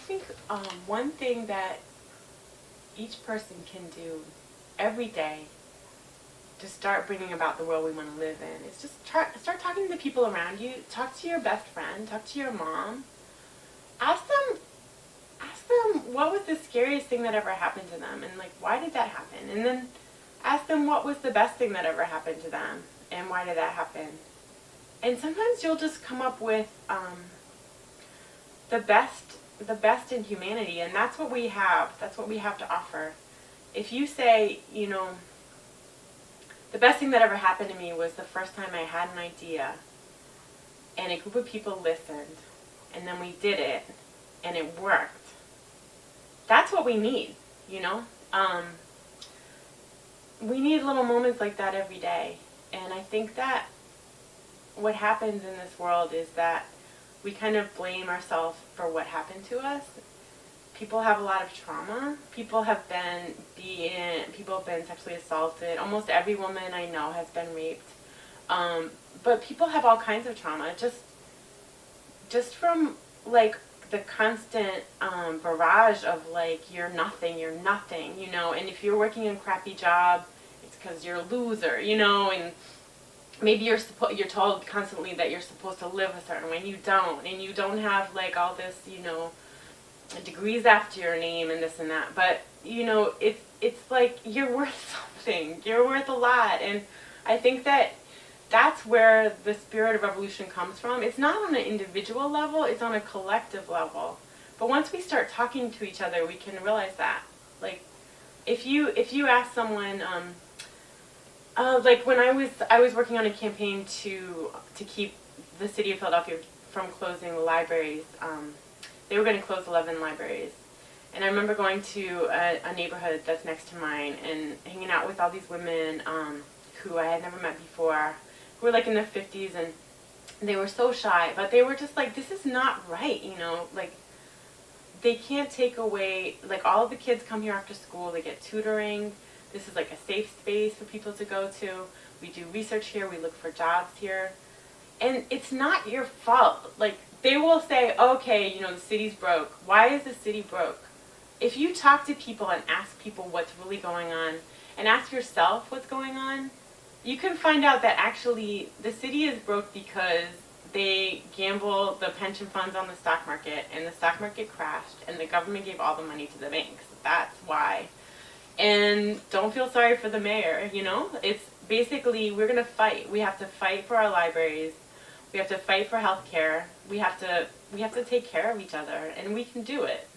think one thing that each person can do every day to start bringing about the world we want to live in is just start talking to the people around you. Talk to your best friend. Talk to your mom. Ask them what was the scariest thing that ever happened to them, and like why did that happen? And then ask them what was the best thing that ever happened to them, and why did that happen? And sometimes you'll just come up with the best in humanity, and that's what we have. That's what we have to offer. If you say, you know, the best thing that ever happened to me was the first time I had an idea, and a group of people listened, and then we did it, and it worked. That's what we need, you know? We need little moments like that every day. And I think that what happens in this world is that we kind of blame ourselves for what happened to us. People have a lot of trauma. People have been sexually assaulted. Almost every woman I know has been raped. But people have all kinds of trauma. Just from like the constant barrage of like you're nothing, you know. And if you're working a crappy job, it's because you're a loser, you know. And maybe you're told constantly that you're supposed to live a certain way, and you don't have like all this, you know, degrees after your name and this and that. But you know, it's like you're worth something. You're worth a lot, and I think that that's where the spirit of revolution comes from. It's not on an individual level, it's on a collective level. But once we start talking to each other, we can realize that. Like, if you ask someone, like when I was working on a campaign to keep the city of Philadelphia from closing the libraries. They were going to close 11 libraries. And I remember going to a neighborhood that's next to mine and hanging out with all these women who I had never met before, who were like in their 50s, and they were so shy, but they were just like, this is not right, you know, like they can't take away, like all of the kids come here after school, they get tutoring, this is like a safe space for people to go to, we do research here, we look for jobs here, and it's not your fault. Like they will say, okay, you know, the city's broke. Why is the city broke? If you talk to people and ask people what's really going on, and ask yourself what's going on, you can find out that actually the city is broke because they gamble the pension funds on the stock market, and the stock market crashed, and the government gave all the money to the banks. That's why. And don't feel sorry for the mayor, you know? It's basically, we're going to fight. We have to fight for our libraries. We have to fight for health care. We have to take care of each other, and we can do it.